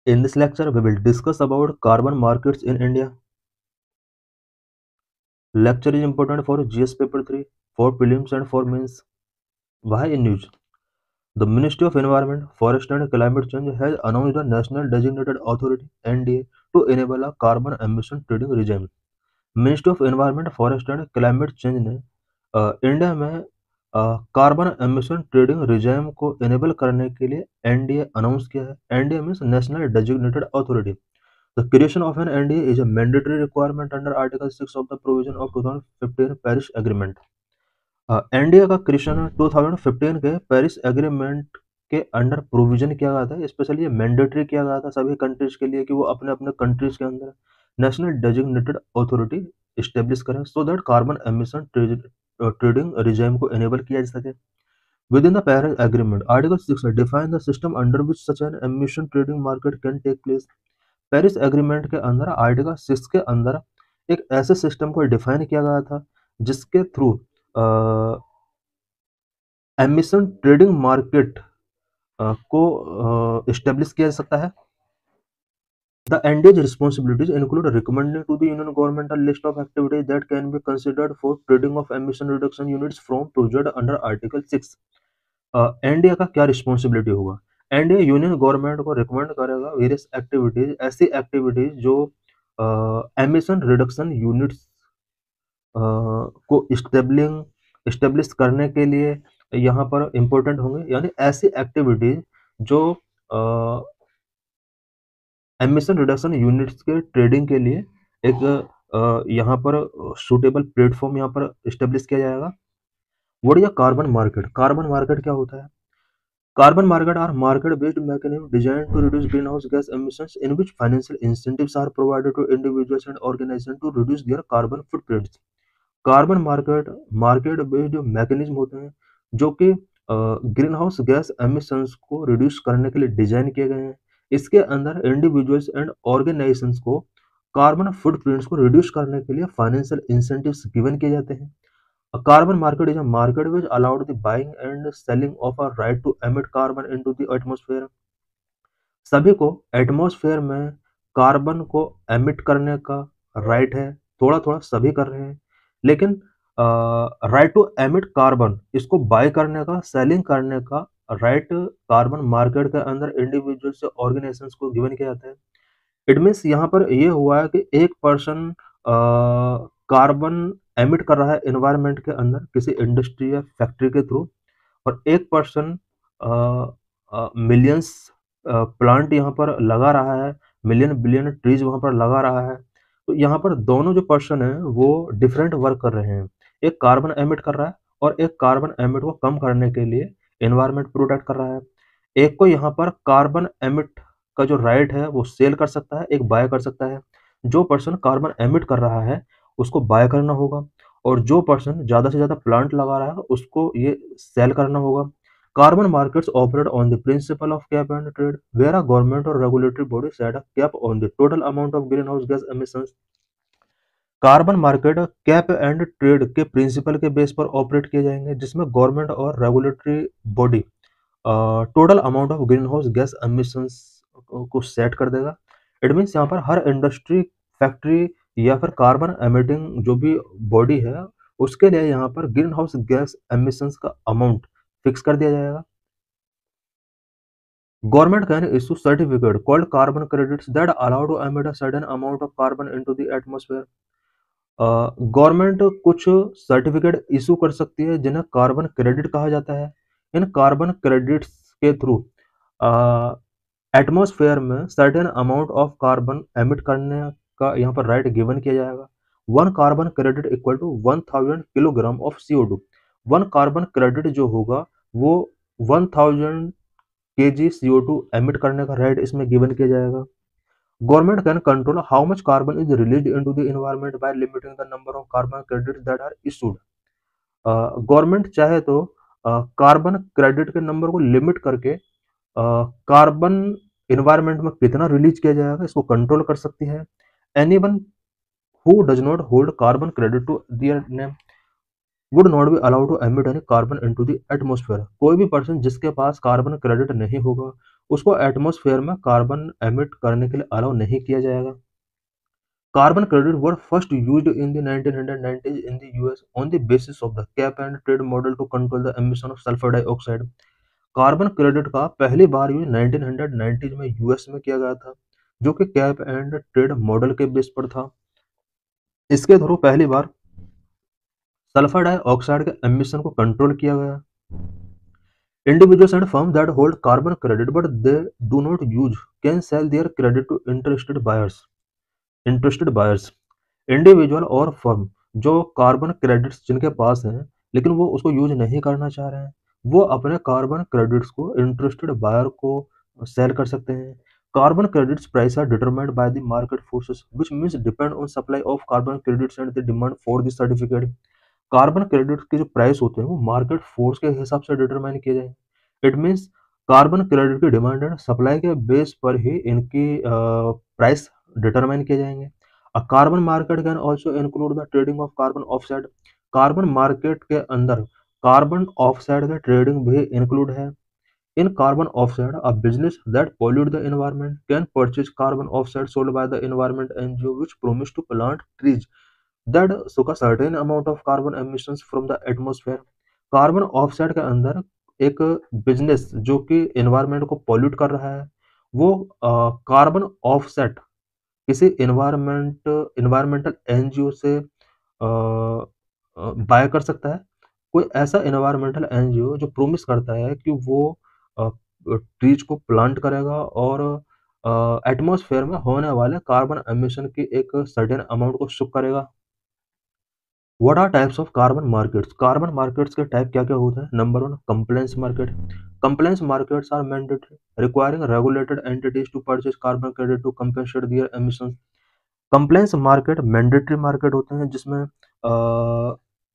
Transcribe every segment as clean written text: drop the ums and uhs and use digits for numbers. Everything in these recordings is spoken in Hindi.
In this lecture, we will discuss about carbon markets in India. Lecture is important for GS paper 3, for prelims and for mains. Why in news? The Ministry of Environment, Forest and Climate Change has announced a National Designated Authority (NDA) to enable a carbon emission trading regime. Ministry of environment forest and climate change ने इंडिया में कार्बन एमिशन ट्रेडिंग रिजाइम को इनेबल करने के लिए एनडीए अनाउंस किया है। NDA means national designated authority. The creation of an NDA is a mandatory requirement under article 6 of the provision of 2015 Paris agreement. NDA का क्रिएशन 2015 के पेरिस एग्रीमेंट के अंडर प्रोविजन किया गया था। स्पेशली ये मैंडेटरी किया गया था सभी कंट्रीज के लिए कि वो अपने अपने कंट्रीज के अंदर नेशनल डेजिग्नेटेड अथॉरिटी स्टेब्लिश करें so that carbon emission trading regime को एनेबल किया जा सके। Within the Paris Agreement, Article 6 defines the system under which such an emission trading market can take place. Paris agreement के अंदर आर्टिकल 6 के अंदर एक ऐसे सिस्टम को डिफाइन किया गया था जिसके थ्रू एमिशन ट्रेडिंग मार्केट को इस्टेब्लिश किया जा सकता है। The NDA's responsibilities include recommending to the Union Government a list of activities that can be considered for trading of emission reduction units from project under Article 6. NDA का क्या रिस्पॉन्सिबिलिटी होगा? एनडीए यूनियन गवर्नमेंट को रिकमेंड करेगा वेरियस एक्टिविटीज, ऐसी एक्टिविटीज जो एमिशन रिडक्शन यूनिट्स को इस्टेब्लिश करने के लिए यहाँ पर इम्पोर्टेंट होंगे, यानी ऐसी एक्टिविटीज जो एमिशन रिडक्शन यूनिट्स के ट्रेडिंग के लिए एक यहाँ पर सूटेबल प्लेटफॉर्म यहाँ पर इस्टेब्लिश किया जाएगा। What is carbon market? Carbon market क्या होता है? Carbon market are market-based mechanism designed to reduce greenhouse gas emissions in which financial incentives are provided to individuals and organizations to reduce their carbon footprints. Carbon market based mechanism होते हैं जो कि ग्रीन हाउस गैस एमिशंस को रिड्यूस करने के लिए डिजाइन किए गए हैं। इसके अंदर इंडिविजुअल्स एंड ऑर्गेनाइजेशंस को कार्बन फुटप्रिंट्स को रिड्यूस करने के लिए फाइनेंशियल इंसेंटिव्स गिवन किए जाते हैं। A carbon market is a market which allowed the buying and selling of a right to emit carbon into the atmosphere. सभी को एटमॉस्फेयर में कार्बन को एमिट करने का राइट है। थोड़ा थोड़ा सभी कर रहे हैं, लेकिन राइट टू एमिट कार्बन इसको बाय करने का, सेलिंग करने का राइट कार्बन मार्केट के अंदर इंडिविजुअल से ऑर्गेनाइजेशंस को गिवन किया जाता है। इट मीन्स यहाँ पर ये हुआ है कि एक पर्सन कार्बन एमिट कर रहा है एनवायरनमेंट के अंदर किसी इंडस्ट्री या फैक्ट्री के थ्रू, और एक पर्सन मिलियंस प्लांट यहाँ पर लगा रहा है, मिलियन बिलियन ट्रीज वहाँ पर लगा रहा है। तो यहाँ पर दोनों जो पर्सन है वो डिफरेंट वर्क कर रहे हैं। एक कार्बन एमिट कर रहा है और एक कार्बन एमिट को कम करने के लिए एनवायरनमेंट प्रोटेक्ट कर रहा है। एक को यहाँ पर कार्बन एमिट का जो राइट है वो सेल कर सकता है, एक बाय कर सकता है। जो पर्सन कार्बन एमिट कर रहा है उसको बाय करना होगा, और जो पर्सन ज़्यादा से ज़्यादा प्लांट लगा रहा है उसको ये सेल करना होगा। Carbon markets operate on the principle of cap and trade, where a government or regulatory body set a cap on the total amount of greenhouse gas emissions. Carbon market cap and trade के प्रिंसिपल के बेस पर ऑपरेट किए जाएंगे, जिसमें गवर्नमेंट और regulatory body total amount of green house gas emissions को सेट कर देगा। इट मीन्स यहाँ पर हर इंडस्ट्री, फैक्ट्री या फिर कार्बन एमिटिंग जो भी बॉडी है उसके लिए यहाँ पर ग्रीन हाउस गैस एमिशंस का अमाउंट फिक्स कर दिया जाएगा। Government can issue certificate called carbon credits that allow to emit a certain amount of carbon into the atmosphere. Government कुछ सर्टिफिकेट इशू कर सकती है जिन्हें कार्बन क्रेडिट कहा जाता है। इन कार्बन क्रेडिट्स के थ्रू एटमॉस्फेयर में certain amount of carbon emit करने का यहाँ पर राइट गिवन किया जाएगा। One carbon credit equal to 1000 kilogram of CO2। One carbon credit जो होगा वो 1000 kg CO2 एमिट करने का राइट इसमें गिवन किया जाएगा। Government can control how much carbon is released into the environment by limiting the number of carbon credits that are issued. Government चाहे तो कार्बन क्रेडिट के नंबर को लिमिट करके कार्बन एनवायरनमेंट में कितना रिलीज किया जाएगा इसको कंट्रोल कर सकती है। Anyone who does not hold carbon credit to their name, would not be allowed to emit any carbon into the atmosphere. कोई भी पर्सन जिसके पास कार्बन क्रेडिट नहीं होगा उसको एटमॉस्फेयर में कार्बन एमिट करने के लिए अलाउ नहीं किया जाएगा। Carbon credit were first used in the 1990s in the US on the basis of the cap and trade model to control the emission of sulfur dioxide। Carbon credit का पहली बार यूज 1990 में यूएस में किया गया था, जो कि कैप एंड ट्रेड मॉडल के बेस पर था। इसके थ्रू पहली बार सल्फर डाइऑक्साइड के एमिशन को कंट्रोल किया गया। Individuals and firms that hold carbon credit but they do not use can sell their credit to interested buyers। Individual और फर्म जो कार्बन क्रेडिट्स जिनके पास हैं लेकिन वो उसको यूज नहीं करना चाह रहे हैं, वो अपने कार्बन क्रेडिट्स को इंटरेस्टेड बायर को सेल कर सकते हैं। Carbon credits price are determined by the market forces which means depend on supply of carbon credits and the demand for the certificate. Carbon credit के जो प्राइस होते हैं वो मार्केट फोर्स के हिसाब से डिटरमाइन किए जाएंगे। इट मींस कार्बन क्रेडिट की डिमांड एंड सप्लाई के बेस पर ही इनकी प्राइस डिटरमाइन किए जाएंगे। A carbon market can also include the trading of carbon offset। Carbon market के अंदर कार्बन ऑफसेट का ट्रेडिंग भी इंक्लूड है। इन carbon offset a business that pollute the environment can purchase carbon offset sold by the environment NGO which promise to plant trees that suck a certain amount of carbon emissions from the atmosphere। Carbon offset के अंदर एक बिजनेस जो कि एनवायरनमेंट को पॉल्यूट कर रहा है वो कार्बन ऑफसेट किसी एनवायरमेंटल एनजीओ से बाय कर सकता है। कोई ऐसा एनवायरमेंटल एनजीओ जो प्रोमिस करता है कि वो ट्रीज को प्लांट करेगा और एटमॉस्फेयर में होने वाले कार्बन एमिशन की एक सर्टेन अमाउंट को सुक करेगा। What are types of carbon markets. Carbon markets के टाइप क्या क्या होते हैं। Number 1 compliance market. Compliance markets are mandatory requiring regulated entities to purchase carbon credit to compensate their emissions. Compliance market mandatory market होते हैं जिसमें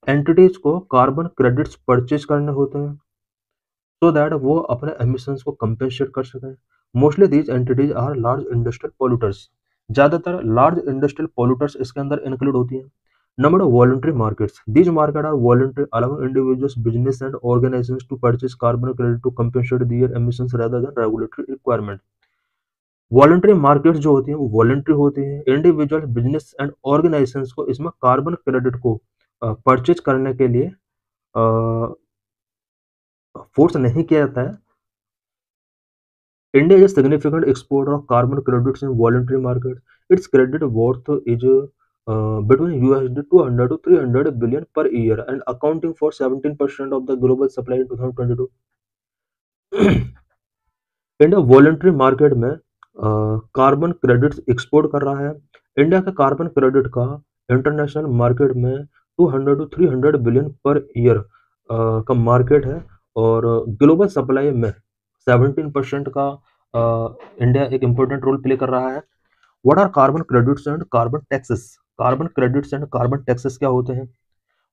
एंटिटीज को कार्बन क्रेडिट्स परचेज करने होते हैं सो दैट वो अपने एमिशंस को कंपेंसेट कर सकें। Mostly these entities are large industrial polluters. ज़्यादातर लार्ज इंडस्ट्रियल पोल्यूटर्स इसके अंदर इंक्लूड होती हैं। Number voluntary markets. These market are voluntary allowing individuals business and organizations to purchase carbon credit to compensate their emissions rather than regulatory requirement। Voluntary markets जो होती हैं वो वॉलंटरी होती हैं। इंडिविजुअल बिजनेस एंड ऑर्गेनाइजेशंस को इसमें कार्बन क्रेडिट को परचेज करने के लिए फोर्स नहीं किया जाता है। India is significant exporter of carbon credits in voluntary market. It's credit worth is between USD 200 to 300 billion per year and accounting for 17% of the global supply in 2022। India voluntary market में कार्बन क्रेडिट्स एक्सपोर्ट कर रहा है। इंडिया का कार्बन क्रेडिट का इंटरनेशनल मार्केट में 200 टू 300 बिलियन पर ईयर का मार्केट है और ग्लोबल सप्लाई में 17% का इंडिया एक इम्पोर्टेंट रोल प्ले कर रहा है। What are carbon credits and carbon taxes. Carbon credits and carbon taxes क्या होते हैं।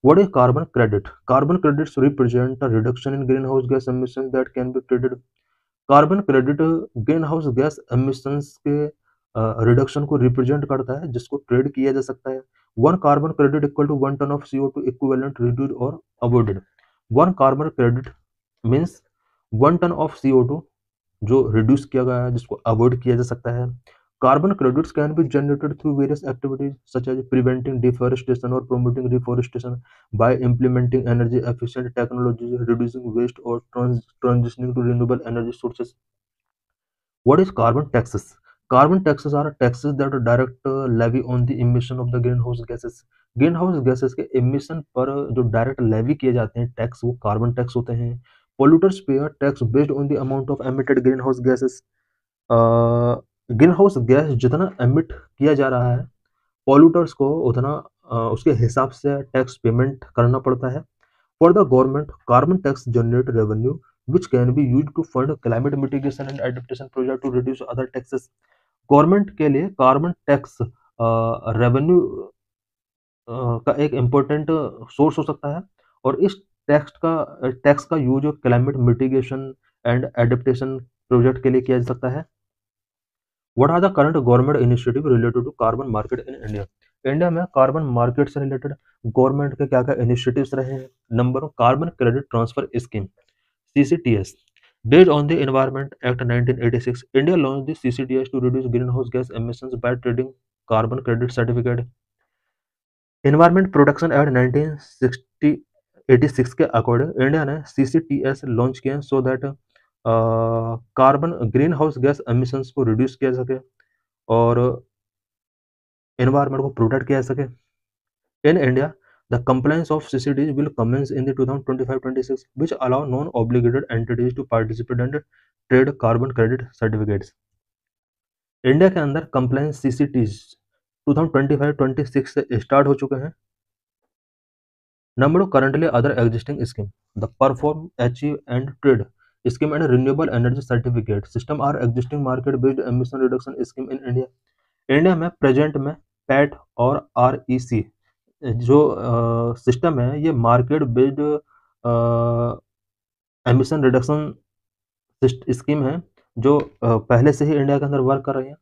What is carbon credit. Carbon credits represent a reduction in green house gas emission that can be traded. Carbon credit green house gas emissions के रिडक्शन को रिप्रेजेंट करता है जिसको ट्रेड किया जा सकता है। One carbon credit equal to 1 ton of CO2 equivalent reduced और avoided. One carbon credit means 1 ton of CO2 जो रिड्यूस किया गया है जिसको अवॉइड किया जा सकता है। Carbon credits can be generated through various activities such as preventing deforestation और promoting reforestation by implementing energy efficient technologies, reducing waste or transitioning to renewable energy sources। What is carbon taxes? Carbon taxes are taxes that are direct levy on the emission of the greenhouse gases। Greenhouse gases के emission पर जो डायरेक्ट लेवी किए जाते हैं टैक्स वो कार्बन टैक्स होते हैं। पोल्यूटर्स पे tax based on the amount of emitted greenhouse gases. Green house gas जितना एमिट किया जा रहा है पॉल्यूटर्स को उतना उसके हिसाब से टैक्स पेमेंट करना पड़ता है। For the government carbon tax generate revenue which can be use to fund climate mitigation and adaptation project to reduce other taxes. Government के लिए कार्बन टैक्स रेवेन्यू का एक इम्पोर्टेंट सोर्स हो सकता है और इस टैक्स का use climate mitigation and adaptation project के लिए किया जा सकता है। What are the current government initiative related to carbon market in India? India में कार्बन मार्केट से रिलेटेड गवर्नमेंट के क्या-क्या इनिशिएटिव्स रहे हैं? Number 1, carbon credit transfer scheme (CCTS). Based on the Environment Act 1986, India launched the CCTS to reduce greenhouse gas emissions by trading carbon credit certificate. Environment Protection Act 1986 के अकॉर्डिंग इंडिया ने CCTS लॉन्च किया so that carbon green house gas emissions को रिड्यूस किया सके और एनवायरमेंट को प्रोटेक्ट किया जा सके। In India, the compliance of CCTs will commence in the 2025-26, which allow non-obligated entities to participate and trade carbon credit certificates. India के अंदर compliance CCTs 2025-26 से स्टार्ट हो चुके हैं। Number 2, currently other existing scheme, the Perform, Achieve and Trade scheme and renewable energy certificate system are existing market-based emission reduction scheme in India. India में प्रेजेंट में पैट और REC जो सिस्टम है ये market based emission reduction scheme है जो पहले से ही इंडिया के अंदर वर्क कर रही है।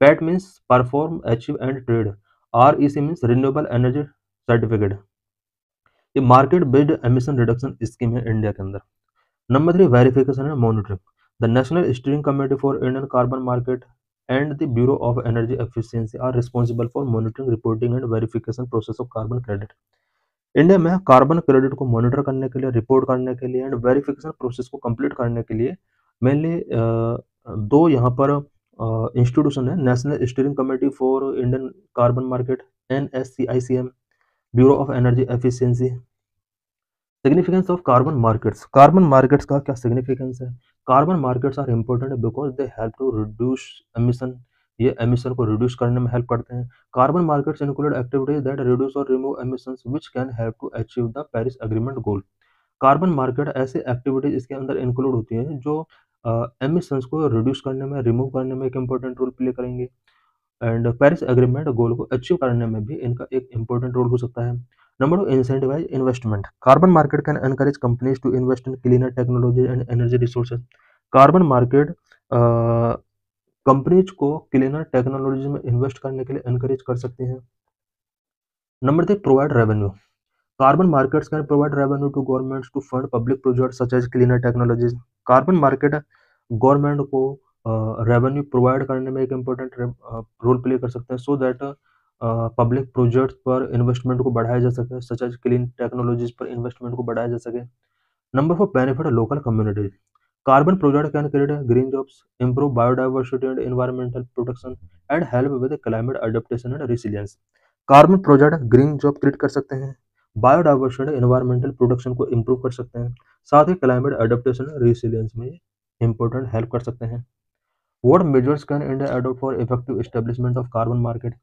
PAT means perform, achieve and trade, REC means renewable energy certificate. ये market based emission reduction scheme है इंडिया के अंदर। Number 3, verification and monitoring. The national steering committee for Indian carbon market and the Bureau of Energy Efficiency are responsible for monitoring, reporting and verification process of carbon credit. India में कार्बन क्रेडिट को मॉनिटर करने के लिए, रिपोर्ट करने के लिए एंड वेरिफिकेशन प्रोसेस को कंप्लीट करने के लिए मेनली दो यहाँ पर इंस्टीट्यूशन है, national steering committee for Indian carbon market NSCICM, bureau of energy efficiency. Significance of carbon markets. Carbon markets का क्या सिग्निफिकेंस है? Carbon markets are important because they help to reduce emission, ये एमिशन को रिड्यूस करने में हेल्प करते हैं। Carbon markets include activities that reduce और remove emissions which can help to achieve the Paris agreement goal. Carbon market ऐसे एक्टिविटीज इसके अंदर इंक्लूड होती हैं जो एमिशंस को रिड्यूस करने में, रिमूव करने में एक इंपॉर्टेंट रोल प्ले करेंगे एंड पेरिस एग्रीमेंट गोल को अचीव करने में भी इनका एक इंपॉर्टेंट रोल हो सकता है। Number 2, incentivise investment. Carbon market can encourage companies to invest in cleaner technology and energy resources. Carbon market companies को क्लीनर टेक्नोलॉजी में इन्वेस्ट करने के लिए एनकरेज कर सकते हैं। Number 3, provide revenue. Carbon markets can provide revenue to governments to fund public projects such as cleaner technologies. Carbon market government को रेवेन्यू प्रोवाइड करने में एक इम्पोर्टेंट रोल प्ले कर सकते हैं सो दैट पब्लिक प्रोजेक्ट्स पर इन्वेस्टमेंट को बढ़ाया जा सके, सच एज क्लीन टेक्नोलॉजीज पर इन्वेस्टमेंट को बढ़ाया जा सके। Number 4, benefit local communities. Carbon project can create green jobs, improve biodiversity and environmental protection and help with climate adaptation and resilience। Carbon project green job create कर सकते हैं, बायोडाइवर्सिटी, एनवायरमेंटल प्रोटेक्शन को इम्प्रूव कर सकते हैं, साथ ही क्लाइमेट एडेप्टेशन और रेसिलियंस में इंपॉर्टेंट हेल्प कर सकते हैं। What measures can India adopt for effective establishment of carbon market?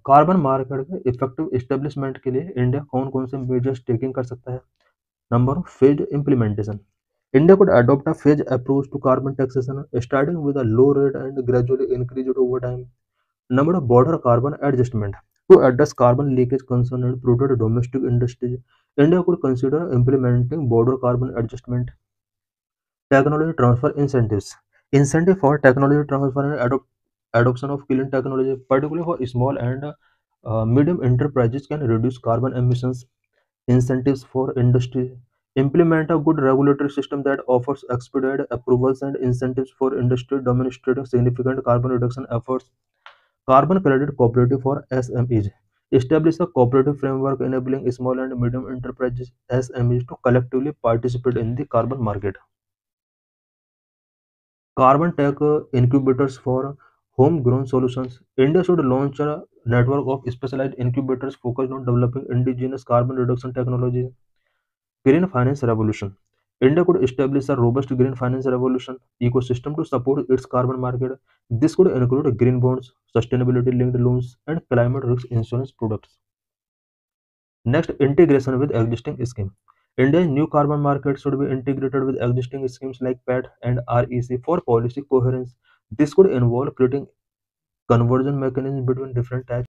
Carbon market के इफेक्टिव एस्टेब्लिशमेंट के लिए इंडिया कौन कौन से मेजर्स टेकिंग कर सकता है? Number 1, phased implementation. India could adopt a phased approach to carbon taxation, starting with a low rate and gradually increase it over time. Number 2, border carbon adjustment. To address carbon leakage concern and protect domestic industries, India could consider implementing border carbon adjustment. Technology transfer incentives. Incentive for technology transfer and adoption of clean technology, particularly for small and medium enterprises, can reduce carbon emissions. Incentives for industry. Implement a good regulatory system that offers expedited approvals and incentives for industry demonstrating significant carbon reduction efforts. Carbon credit cooperative for SMEs. Establish a cooperative framework enabling small and medium enterprises SMEs to collectively participate in the carbon market. Carbon tech incubators for homegrown solutions. India should launch a network of specialized incubators focused on developing indigenous carbon reduction technologies. Green finance revolution. India could establish a robust green finance revolution ecosystem to support its carbon market. This could include green bonds, sustainability linked loans, and climate risk insurance products. Next, integration with existing schemes. India's new carbon market should be integrated with existing schemes like PAT and REC for policy coherence. This could involve creating conversion mechanisms between different types